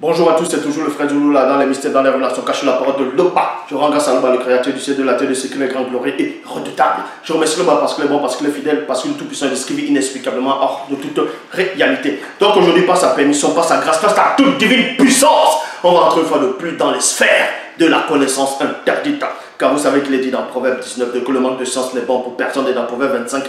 Bonjour à tous, c'est toujours le frère Zoulou là dans les mystères, dans les relations cachées, la parole de Lopa. Je rends grâce à Lopa, le créateur du ciel, de la terre, de ce qui est grand, glorieux et redoutable. Je remercie Lopa parce qu'il est bon, parce qu'il est fidèle, parce qu'il est tout puissant et descrivé inexplicablement hors de toute réalité. Donc aujourd'hui, par sa permission, par sa grâce, par sa toute divine puissance, on va entrer une fois de plus dans les sphères de la connaissance interdite. Car vous savez qu'il est dit dans Proverbe 19 que le manque de science n'est bon pour personne, et dans Proverbe 25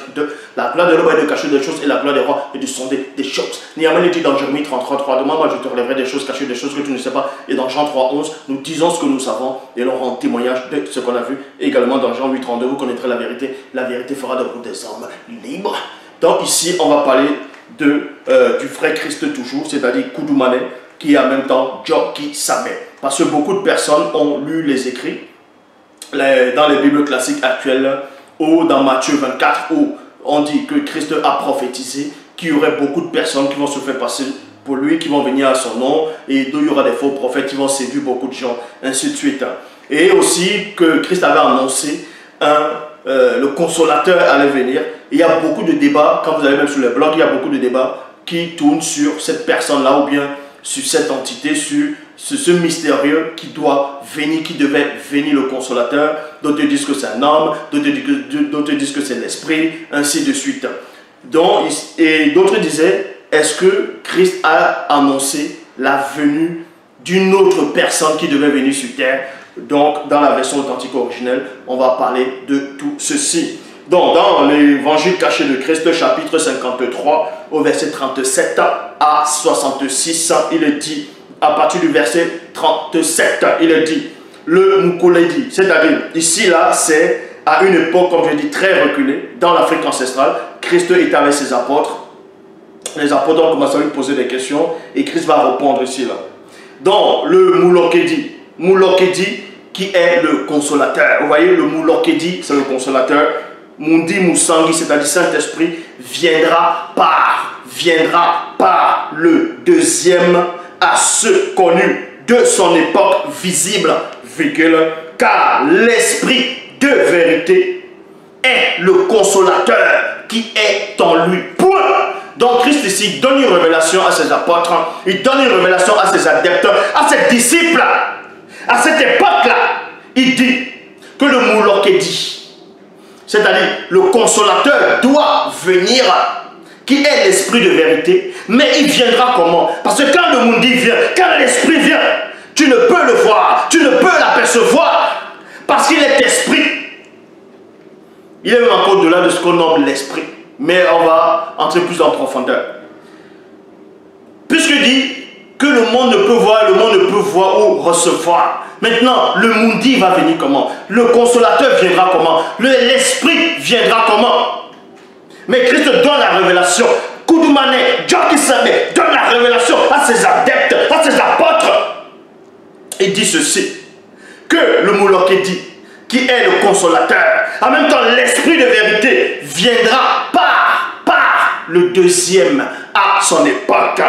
la gloire de l'homme est de cacher des choses et la gloire des rois est de sonder des choses. Néanmoins, il dit dans Jérémie 33:3, moi je te relèverai des choses cachées, des choses que tu ne sais pas. Et dans Jean 3:11, nous disons ce que nous savons et l'on rend témoignage de ce qu'on a vu. Et également dans Jean 8:32, vous connaîtrez la vérité fera de vous des hommes libres. Donc ici, on va parler du vrai Christ toujours, c'est-à-dire Koudoumane, qui est en même temps Djoki Sabé. Parce que beaucoup de personnes ont lu les écrits dans les Bibles classiques actuelles, ou dans Matthieu 24, où on dit que Christ a prophétisé qu'il y aurait beaucoup de personnes qui vont se faire passer pour lui, qui vont venir à son nom, et il y aura des faux prophètes qui vont séduire beaucoup de gens, ainsi de suite. Et aussi que Christ avait annoncé le consolateur allait venir. Il y a beaucoup de débats, quand vous allez même sur les blogs, il y a beaucoup de débats qui tournent sur cette personne-là, ou bien sur cette entité, sur ce mystérieux qui doit venir, qui devait venir, le consolateur. D'autres disent que c'est un homme, d'autres disent que c'est l'esprit, ainsi de suite. Donc, et d'autres disaient, est-ce que Christ a annoncé la venue d'une autre personne qui devait venir sur terre? Donc, dans la version authentique originelle, on va parler de tout ceci. Donc, dans l'évangile caché de Christ, chapitre 53, au verset 37 à 66, il est dit, à partir du verset 37, il est dit, le Moukouledi, c'est-à-dire, ici, là, c'est à une époque, comme je dis, très reculée, dans l'Afrique ancestrale. Christ était avec ses apôtres. Les apôtres ont commencé à lui poser des questions, et Christ va répondre ici, là. Donc, le Moulokedi, qui est le consolateur. Vous voyez, le Moulokedi, c'est le consolateur. Mundi Moussangi, c'est-à-dire Saint-Esprit, viendra par le deuxième à ceux connus de son époque visible, car l'Esprit de vérité est le consolateur qui est en lui. Point. Donc Christ ici donne une révélation à ses apôtres, il donne une révélation à ses adeptes, à ses disciples. À cette époque-là, il dit que le Moulokedi, c'est-à-dire le consolateur, doit venir, qui est l'esprit de vérité. Mais il viendra comment? Parce que quand le Mundi vient, quand l'esprit vient, tu ne peux le voir, tu ne peux l'apercevoir, parce qu'il est esprit. Il est même encore au-delà de ce qu'on nomme l'esprit. Mais on va entrer plus en profondeur. Puisque dit que le monde ne peut voir, le monde ne peut voir ou recevoir. Maintenant, le Mundi va venir comment? Le consolateur viendra comment? L'esprit viendra comment? Mais Christ donne la révélation. Koudoumane, Djoki Sabé donne la révélation à ses adeptes, à ses apôtres. Il dit ceci, que le Moulokedi, qui est le consolateur, en même temps l'esprit de vérité, viendra par le deuxième à son époque,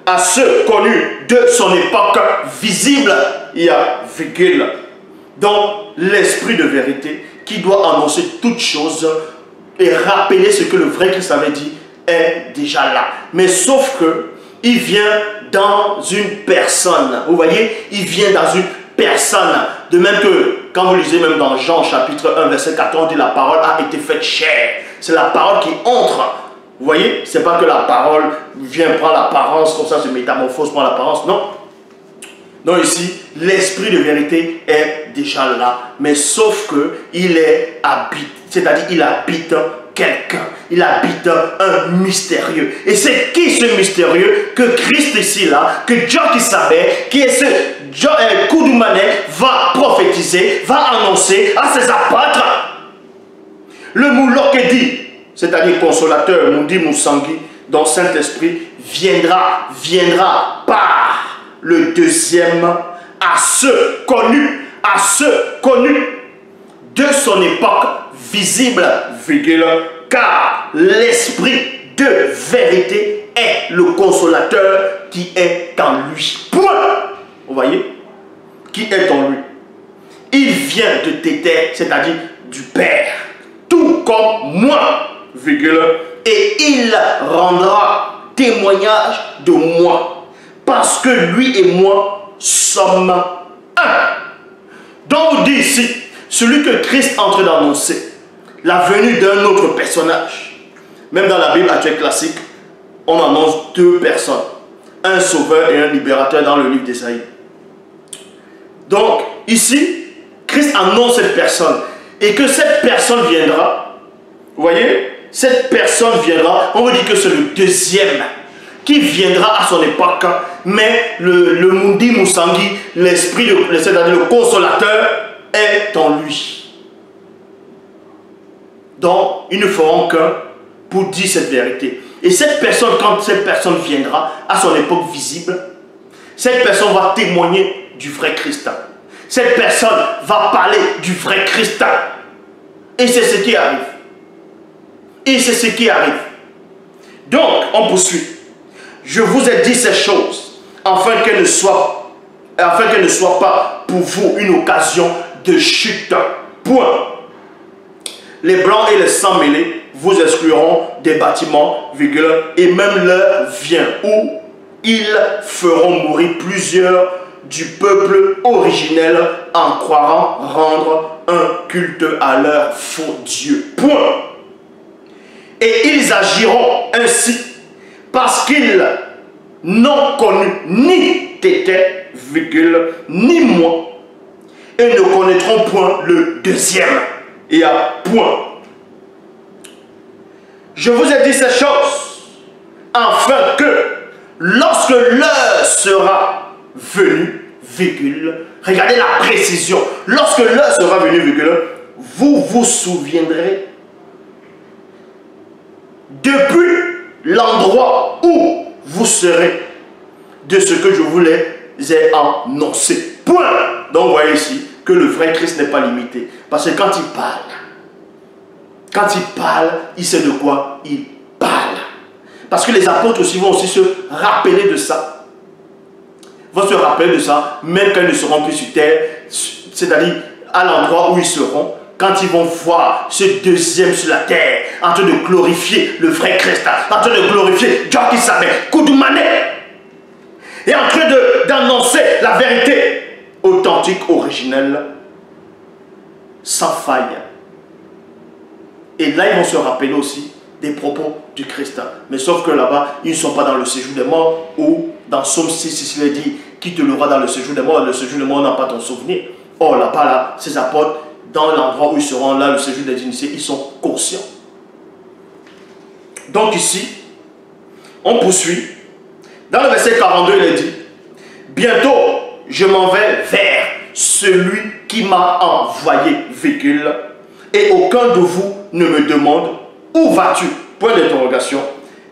à ceux connus de son époque visible, il y a virgule. Donc l'esprit de vérité qui doit annoncer toutes choses et rappeler ce que le vrai Christ avait dit est déjà là. Mais sauf que il vient dans une personne. Vous voyez, il vient dans une personne. De même que quand vous lisez même dans Jean chapitre 1 verset 14, on dit la parole a été faite chair. C'est la parole qui entre. Vous voyez, c'est pas que la parole vient prendre l'apparence comme ça, se métamorphose prend l'apparence, non. Non, ici, l'esprit de vérité est déjà là, mais sauf que il est habite, c'est-à-dire il habite quelqu'un, il habite un mystérieux. Et c'est qui ce mystérieux? Que Christ ici là, que Djoki Sabé, qui est ce Koudoumane, va prophétiser, va annoncer à ses apôtres. Le Moulokedi, c'est-à-dire consolateur, Mundi Moussangi, dont Saint-Esprit viendra par le deuxième à ceux connus de son époque visible, car l'esprit de vérité est le consolateur qui est en lui. Point. Vous voyez? Qui est en lui. Il vient de Téter, c'est-à-dire du Père, tout comme moi, et il rendra témoignage de moi. parce que lui et moi sommes un. Donc on dit ici, celui que Christ est en train d'annoncer, la venue d'un autre personnage. Même dans la Bible actuelle classique, on annonce deux personnes, un sauveur et un libérateur dans le livre d'Ésaïe. Donc ici, Christ annonce cette personne et que cette personne viendra, vous voyez, cette personne viendra, on veut dire que c'est le deuxième qui viendra à son époque, mais le Mundi Musangi, l'esprit, c'est-à-dire le consolateur, est en lui. Donc, ils ne feront qu'un pour dire cette vérité. Et cette personne, quand cette personne viendra à son époque visible, cette personne va témoigner du vrai Christ. Cette personne va parler du vrai Christ. Et c'est ce qui arrive. Et c'est ce qui arrive. Donc, on poursuit. Je vous ai dit ces choses afin qu'elles ne soient pas pour vous une occasion de chute. Point. Les blancs et les sans mêlés vous excluront des bâtiments, virgule, et même l'heure vient où ils feront mourir plusieurs du peuple originel en croyant rendre un culte à leur faux Dieu. Point. Et ils agiront ainsi parce qu'ils n'ont connu ni Tété, virgule, ni moi, et ne connaîtront point le deuxième. Et à point. Je vous ai dit ces choses afin que lorsque l'heure sera venue, virgule, regardez la précision, lorsque l'heure sera venue, virgule, vous vous souviendrez depuis l'endroit où vous serez de ce que je vous ai annoncé. Point. Donc vous voyez ici que le vrai Christ n'est pas limité. Parce que quand il parle, il sait de quoi il parle. Parce que les apôtres aussi vont aussi se rappeler de ça. Vont se rappeler de ça, même quand ils ne seront plus sur terre, c'est-à-dire à l'endroit où ils seront, quand ils vont voir ce deuxième sur la terre, en train de glorifier le vrai Christ, en train de glorifier Dieu qui savait, Koudoumane, et en train d'annoncer la vérité authentique, originelle, sans faille. Et là, ils vont se rappeler aussi des propos du Christ. Mais sauf que là-bas, ils ne sont pas dans le séjour des morts, ou dans Psaume 6, il est dit, quitte le roi dans le séjour des morts, le séjour des morts n'a pas ton souvenir. Or, là-bas, là, ces apôtres, dans l'endroit où ils seront là, le séjour des initiés, ils sont conscients. Donc ici, on poursuit. Dans le verset 42, il est dit, bientôt, je m'en vais vers celui qui m'a envoyé, virgule, et aucun de vous ne me demande, où vas-tu? Point d'interrogation.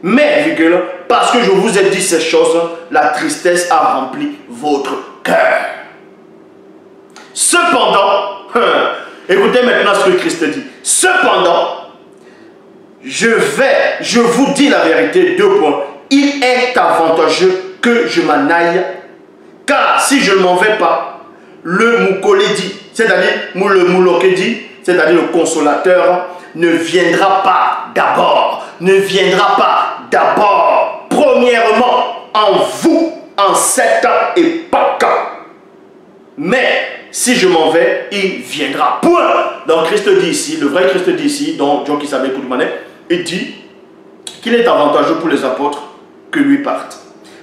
Mais, virgule, parce que je vous ai dit ces choses, la tristesse a rempli votre cœur. Cependant, écoutez maintenant ce que Christ dit. Cependant, je vous dis la vérité, deux points. Il est avantageux que je m'en aille, car si je ne m'en vais pas, le Moukoledi, c'est-à-dire le Moulokedi, c'est-à-dire le consolateur, ne viendra pas d'abord. Ne viendra pas d'abord, premièrement, en vous, en cette époque. Mais si je m'en vais, il viendra. Point. Donc Christ dit ici, le vrai Christ dit ici, donc Dieu qui savait Koudoumane, il dit qu'il est avantageux pour les apôtres que lui partent.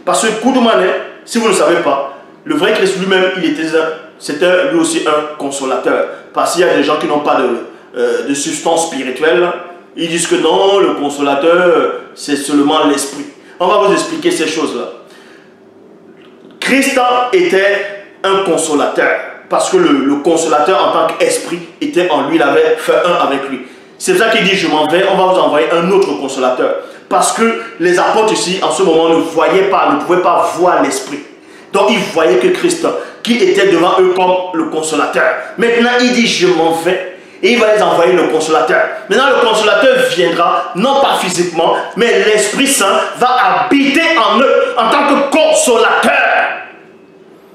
Parce que Koudoumane, si vous ne le savez pas, le vrai Christ lui-même, c'était lui aussi un consolateur. Parce qu'il y a des gens qui n'ont pas de substance spirituelle. Ils disent que non, le consolateur, c'est seulement l'esprit. On va vous expliquer ces choses-là. Christ était un consolateur. Parce que le consolateur en tant qu'esprit était en lui, il avait fait un avec lui. C'est pour ça qu'il dit, je m'en vais, on va vous envoyer un autre consolateur. Parce que les apôtres ici, en ce moment, ne voyaient pas, ne pouvaient pas voir l'esprit. Donc ils voyaient que Christ, qui était devant eux comme le consolateur. Maintenant, il dit, je m'en vais. Et il va les envoyer le consolateur. Maintenant, le consolateur viendra, non pas physiquement, mais l'Esprit Saint va habiter en eux en tant que consolateur.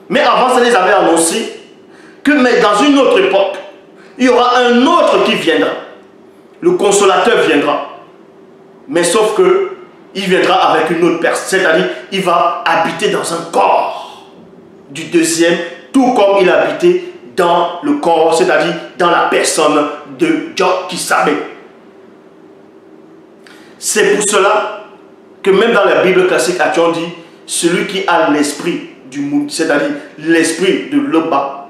Mais avant, ça les avait annoncé que mais dans une autre époque, il y aura un autre qui viendra. Le consolateur viendra. Mais sauf que il viendra avec une autre personne, c'est-à-dire il va habiter dans un corps du deuxième, tout comme il a habité dans le corps, c'est-à-dire dans la personne de Job-Kisabé. C'est pour cela que même dans la Bible classique, on dit celui qui a l'esprit du monde, c'est-à-dire l'esprit de Loba,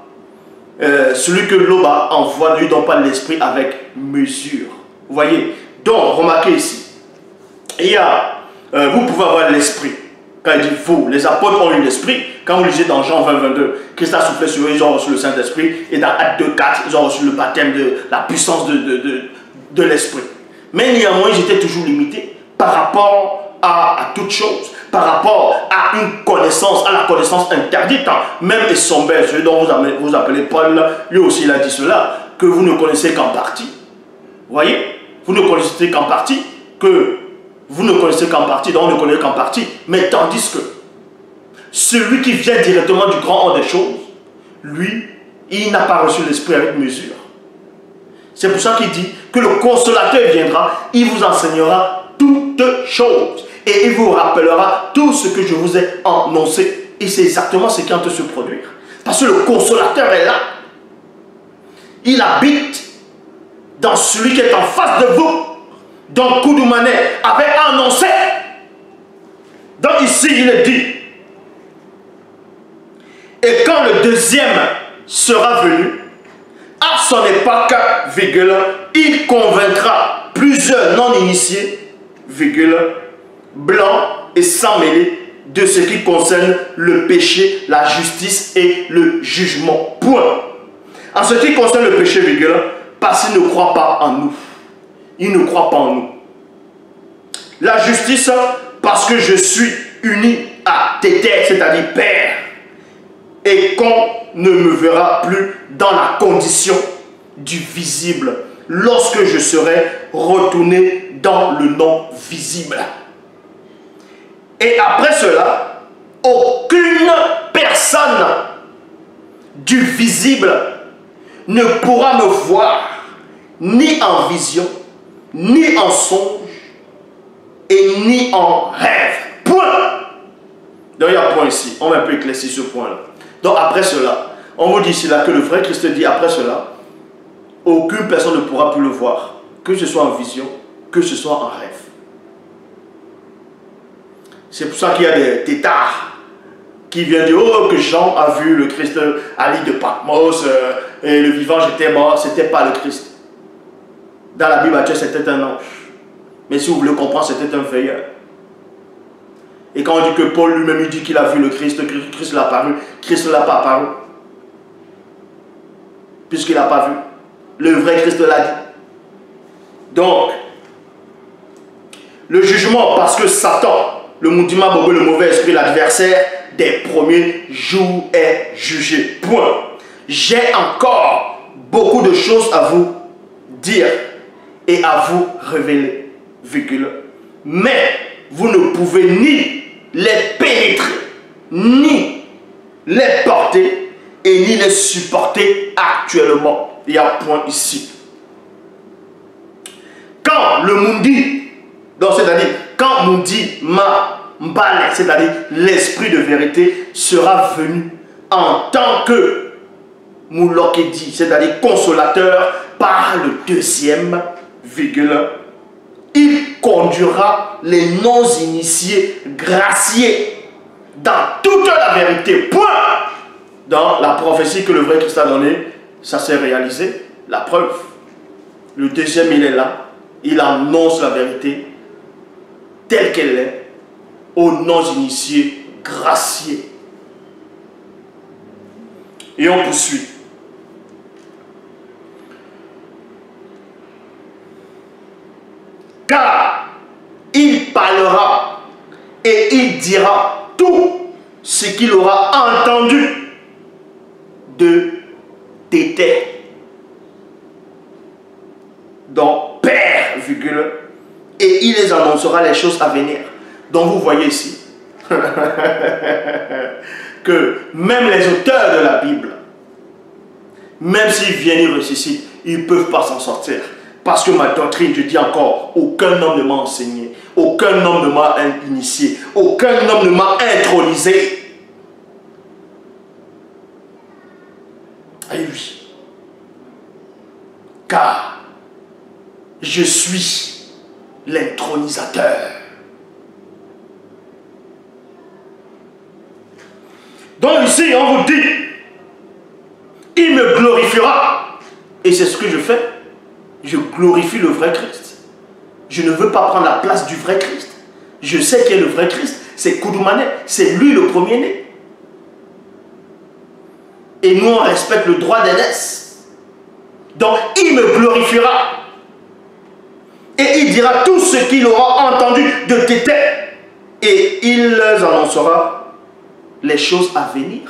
celui que Loba envoie ne lui donne pas l'esprit avec mesure. Vous voyez? Donc, remarquez ici, il y a, vous pouvez avoir l'esprit. Quand il dit vous, les apôtres ont eu l'esprit. Quand vous lisez dans Jean 20, 22, Christ a soufflé sur eux, ils ont reçu le Saint-Esprit. Et dans Actes 2, 4, ils ont reçu le baptême de la puissance de l'esprit. Mais néanmoins, ils étaient toujours limités par rapport à toute chose, par rapport à une connaissance, à la connaissance interdite. Même Essombel, celui dont vous appelez Paul, lui aussi il a dit cela, que vous ne connaissez qu'en partie. Vous voyez? Vous ne connaissez qu'en partie, donc on ne connaît qu'en partie. Mais tandis que celui qui vient directement du grand ordre des choses, lui, il n'a pas reçu l'esprit avec mesure. C'est pour ça qu'il dit que le consolateur viendra, il vous enseignera toutes choses et il vous rappellera tout ce que je vous ai annoncé. Et c'est exactement ce qui est en train de se produire. Parce que le consolateur est là. Il habite dans celui qui est en face de vous. Donc Koudoumane avait annoncé. Donc ici il est dit. Et quand le deuxième sera venu, à son époque, virgule, il convaincra plusieurs non-initiés, virgule, blancs et sans mêler, de ce qui concerne le péché, la justice et le jugement. Point. En ce qui concerne le péché, virgule, parce qu'il ne croit pas en nous. Il ne croit pas en nous. La justice, parce que je suis uni à Tété, c'est-à-dire Père, et qu'on ne me verra plus dans la condition du visible lorsque je serai retourné dans le non visible. Et après cela, aucune personne du visible ne pourra me voir ni en vision, ni en songe, et ni en rêve. Point. Donc il y a un point ici. On va un peu éclaircir ce point-là. Donc après cela, on vous dit ici là que le vrai Christ dit après cela, aucune personne ne pourra plus le voir, que ce soit en vision, que ce soit en rêve. C'est pour ça qu'il y a des tétards qui viennent dire oh, que Jean a vu le Christ à l'île de Patmos et le vivant j'étais mort, c'était pas le Christ. Dans la Bible, c'était un ange. Mais si vous voulez comprendre, c'était un veilleur. Et quand on dit que Paul lui-même dit qu'il a vu le Christ, Christ l'a apparu, Christ ne l'a pas apparu. Puisqu'il n'a pas vu. Le vrai Christ l'a dit. Donc, le jugement, parce que Satan, le Moudima Bobo, le mauvais esprit, l'adversaire des premiers jours est jugé. Point. J'ai encore beaucoup de choses à vous dire et à vous révéler. Virgule. Mais vous ne pouvez ni les pénétrer, ni les porter et ni les supporter actuellement. Il y a un point ici. Quand le Mundi, donc c'est-à-dire quand Mundi Mbale, c'est-à-dire l'esprit de vérité, sera venu en tant que Moulokedi, c'est-à-dire consolateur, par le deuxième, virgule, il conduira les non-initiés graciés dans toute la vérité. Point. Dans la prophétie que le vrai Christ a donnée, ça s'est réalisé. La preuve. Le deuxième, il est là. Il annonce la vérité telle qu'elle est aux non-initiés graciés. Et on poursuit. Car il parlera et il dira tout ce qu'il aura entendu de Tété. Donc, Père, virgule, et il les annoncera les choses à venir. Donc, vous voyez ici que même les auteurs de la Bible, même s'ils viennent y ressuscitent, ils ne peuvent pas s'en sortir. Parce que ma doctrine, je dis encore, aucun homme ne m'a enseigné. Aucun homme ne m'a initié. Aucun homme ne m'a intronisé. Et oui. Car je suis l'intronisateur. Donc ici, on vous dit, il me glorifiera. Et c'est ce que je fais. Je glorifie le vrai Christ. Je ne veux pas prendre la place du vrai Christ. Je sais qui est le vrai Christ. C'est Koudoumane. C'est lui le premier-né. Et nous, on respecte le droit d'aînesse. Donc, il me glorifiera. Et il dira tout ce qu'il aura entendu de tes têtes. Et il leur annoncera les choses à venir.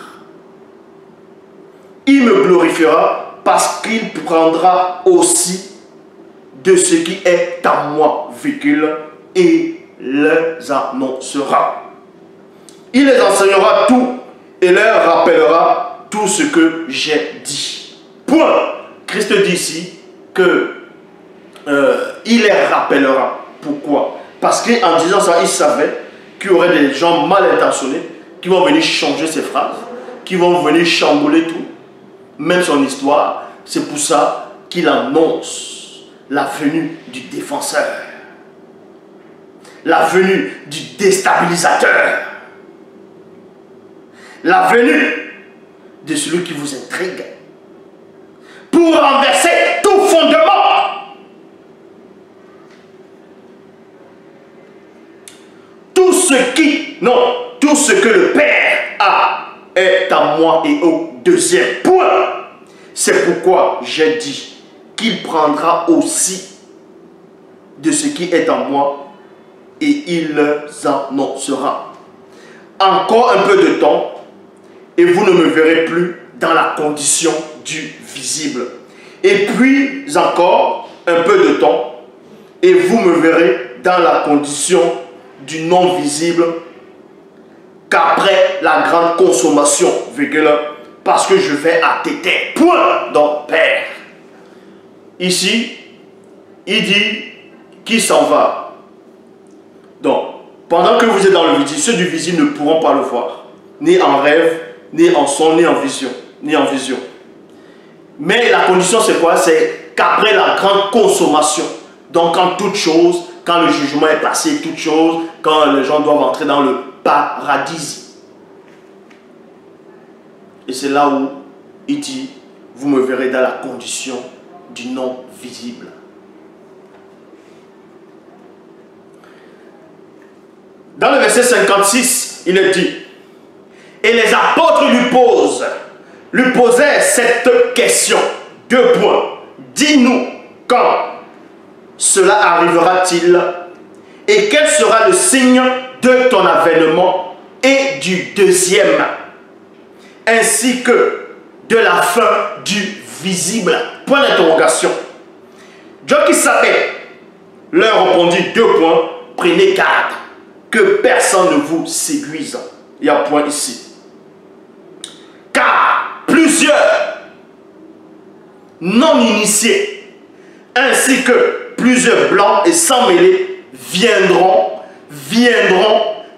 Il me glorifiera parce qu'il prendra aussi de ce qui est à moi, et les annoncera. Il les enseignera tout et leur rappellera tout ce que j'ai dit. Point. Christ dit ici que il les rappellera. Pourquoi? Parce qu'en disant ça, il savait qu'il y aurait des gens mal intentionnés qui vont venir changer ses phrases, qui vont venir chambouler tout, même son histoire. C'est pour ça qu'il annonce la venue du défenseur, la venue du déstabilisateur, la venue de celui qui vous intrigue pour renverser tout fondement. Tout ce que le Père a est à moi et au deuxième point. C'est pourquoi j'ai dit qu'il prendra aussi de ce qui est en moi et il annoncera. Encore un peu de temps et vous ne me verrez plus dans la condition du visible. Et puis encore un peu de temps et vous me verrez dans la condition du non visible qu'après la grande consommation, parce que je vais attêter. Point. Donc, Père. Ici, il dit qu'il s'en va. Donc, pendant que vous êtes dans le visible, ceux du visible ne pourront pas le voir. Ni en rêve, ni en son, ni en vision. Ni en vision. Mais la condition, c'est quoi? C'est qu'après la grande consommation, donc quand toute chose, quand le jugement est passé, toute chose, quand les gens doivent entrer dans le paradis. Et c'est là où il dit, vous me verrez dans la condition du non visible. Dans le verset 56, il est dit, et les apôtres lui posaient cette question. 2 points. Dis-nous quand cela arrivera-t-il et quel sera le signe de ton avènement et du deuxième, ainsi que de la fin du visible. Point d'interrogation. Dieu qui savait leur répondit 2 points. Prenez garde que personne ne vous séduise. Il y a un point ici. Car plusieurs non initiés ainsi que plusieurs blancs et sans mêler viendront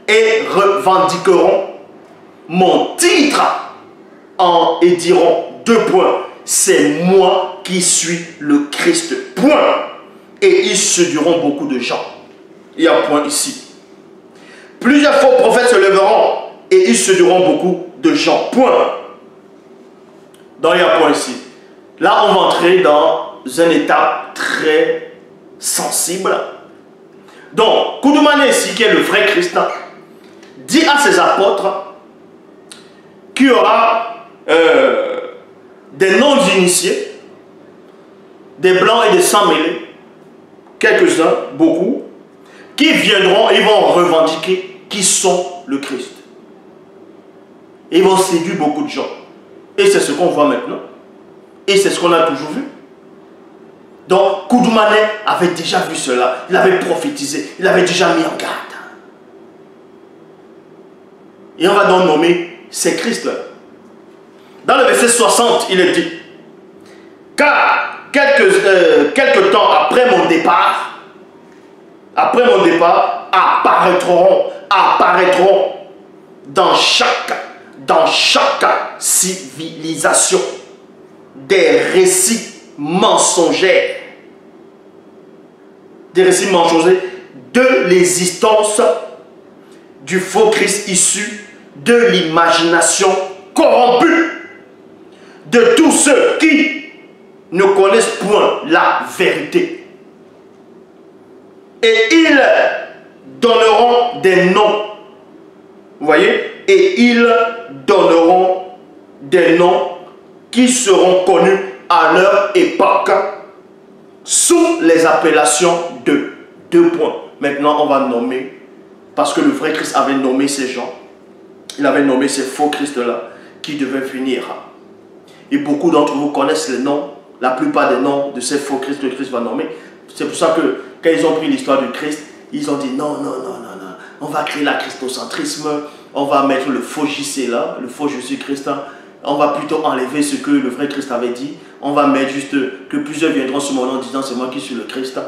et revendiqueront mon titre et diront 2 points. C'est moi qui suis le Christ. Point. Et ils séduiront beaucoup de gens. Il y a un point ici. Plusieurs faux prophètes se lèveront et ils séduiront beaucoup de gens. Point. Donc il y a un point ici. Là, on va entrer dans un état très sensible. Donc, Koudoumane ici, qui est le vrai Christ, dit à ses apôtres qu'il y aura des non-initiés, des blancs et des sans-mêlés, quelques-uns, beaucoup, qui viendront et ils vont revendiquer qui sont le Christ. Et ils vont séduire beaucoup de gens. Et c'est ce qu'on voit maintenant. Et c'est ce qu'on a toujours vu. Donc, Koudoumane avait déjà vu cela. Il avait prophétisé. Il avait déjà mis en garde. Et on va donc nommer ces Christ-là. Dans le verset 60, il est dit, car quelque temps après mon départ, apparaîtront dans chaque civilisation des récits mensongers. Des récits mensongers de l'existence du faux Christ issu de l'imagination corrompue de tous ceux qui ne connaissent point la vérité. Et ils donneront des noms. Vous voyez? Et ils donneront des noms qui seront connus à leur époque sous les appellations de deux points. Maintenant, on va nommer, parce que le vrai Christ avait nommé ces gens, il avait nommé ces faux Christ-là qui devaient venir. Et beaucoup d'entre vous connaissent les noms, la plupart des noms de ces faux Christ que Christ va nommer. C'est pour ça que quand ils ont pris l'histoire du Christ, ils ont dit non, on va créer la christocentrisme, on va mettre le faux JC là, le faux Jésus-Christ, on va plutôt enlever ce que le vrai Christ avait dit, on va mettre juste que plusieurs viendront sur mon nom en disant c'est moi qui suis le Christ.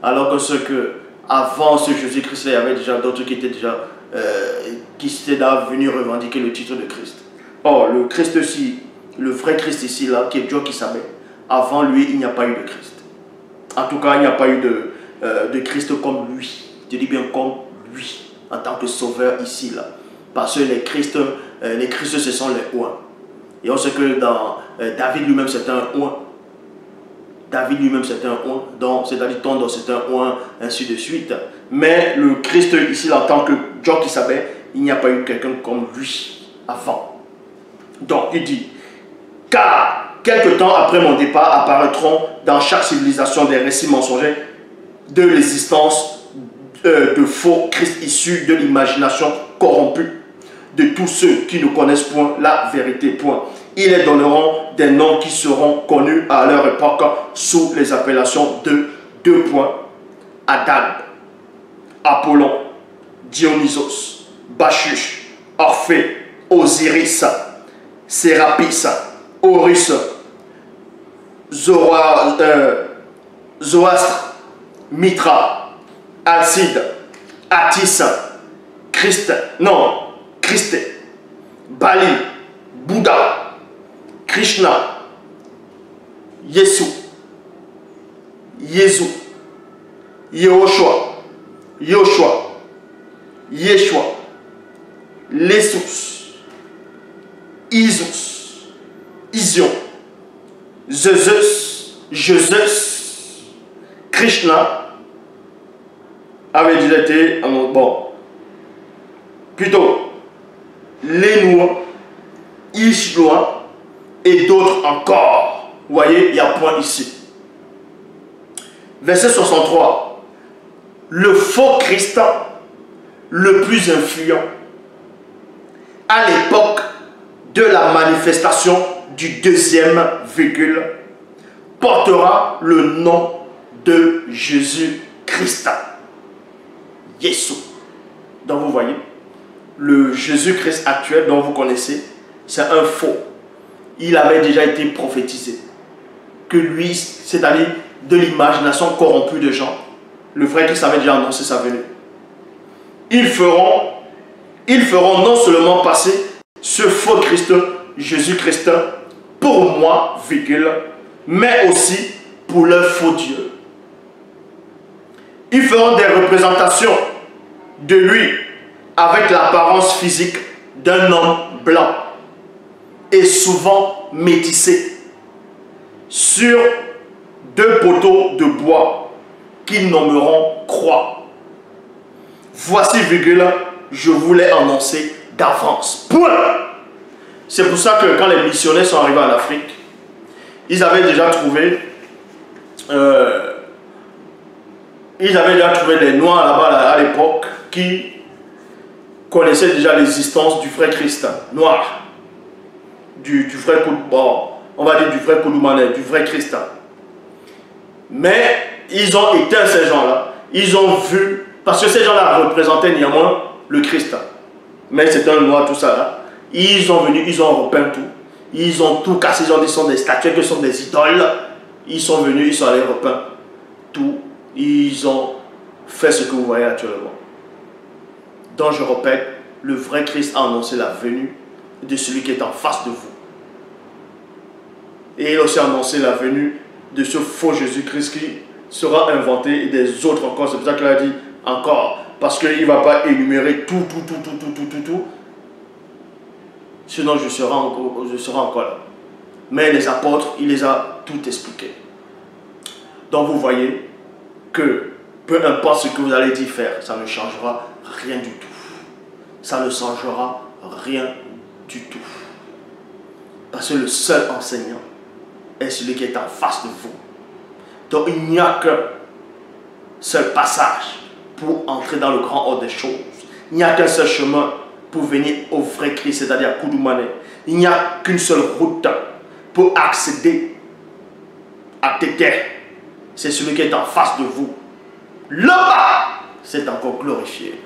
Alors que ce que, avant ce Jésus-Christ, il y avait déjà d'autres qui étaient déjà, qui étaient là venus revendiquer le titre de Christ. Or, le Christ aussi, le vrai Christ ici, là, qui est Dieu qui savait, avant lui, il n'y a pas eu de Christ. En tout cas, il n'y a pas eu de Christ comme lui. Je dis bien comme lui, en tant que sauveur ici, là. Parce que les Christ, ce sont les oins. Et on sait que dans David lui-même, c'est un oin. David lui-même, c'est un oin. C'est-à-dire Tondor, c'est un oin, ainsi de suite. Mais le Christ ici, là, en tant que Dieu qui savait, il n'y a pas eu quelqu'un comme lui avant. Donc, il dit, car quelque temps après mon départ apparaîtront dans chaque civilisation des récits mensongers de l'existence de faux Christ issus de l'imagination corrompue de tous ceux qui ne connaissent point la vérité. Point. Ils les donneront des noms qui seront connus à leur époque sous les appellations de deux points. Adad, Apollon, Dionysos, Bacchus, Orphée, Osiris, Sérapis, Horus, Zoroastre, Mitra, Alcide, Attis, Christ, Bali, Bouddha, Krishna, Yesu, Yehoshua, Yeshua, Lesus, Isus, Ision, Jesus, Krishna avait déjà été bon. Plutôt Lénoua, Ishloa et d'autres encore. Vous voyez, il y a point ici. Verset 63. Le faux Christ le plus influent à l'époque de la manifestation du deuxième virgule portera le nom de Jésus-Christ. Yesu. Donc vous voyez, le Jésus-Christ actuel dont vous connaissez, c'est un faux. Il avait déjà été prophétisé. Que lui, c'est-à-dire de l'imagination corrompue de gens, le vrai Christ avait déjà annoncé sa venue. Ils feront non seulement passer ce faux Christ, Jésus-Christ, pour moi, virgule, mais aussi pour leur faux Dieu. Ils feront des représentations de lui avec l'apparence physique d'un homme blanc et souvent métissé sur deux poteaux de bois qu'ils nommeront croix. Voici, virgule, je voulais annoncer d'avance. Point. C'est pour ça que quand les missionnaires sont arrivés en Afrique, ils avaient déjà trouvé des Noirs là-bas à l'époque qui connaissaient déjà l'existence du vrai Christ noir, du vrai, on va dire du vrai Kouloumanais, du vrai Christ. Mais ils ont éteint ces gens-là. Ils ont vu, parce que ces gens-là représentaient néanmoins le Christ. Mais c'est un noir, tout ça là. Ils sont venus, ils ont repeint tout. Ils ont tout cassé, ils ont dit ce sont des statues, que ce sont des idoles. Ils sont venus, ils sont allés repeindre tout. Ils ont fait ce que vous voyez actuellement. Donc je répète, le vrai Christ a annoncé la venue de celui qui est en face de vous. Et il a aussi annoncé la venue de ce faux Jésus-Christ qui sera inventé et des autres encore. C'est pour ça qu'il a dit encore. Parce qu'il ne va pas énumérer tout. Sinon je serai encore là. Mais les apôtres, il les a tout expliqués. Donc vous voyez que peu importe ce que vous allez dire faire, ça ne changera rien du tout. Ça ne changera rien du tout. Parce que le seul enseignant est celui qui est en face de vous. Donc il n'y a qu'un seul passage pour entrer dans le grand ordre des choses. Il n'y a qu'un seul chemin pour venir au vrai Christ, c'est-à-dire à Koudoumane. Il n'y a qu'une seule route pour accéder à Tété. C'est celui qui est en face de vous. Là-bas, c'est encore glorifié.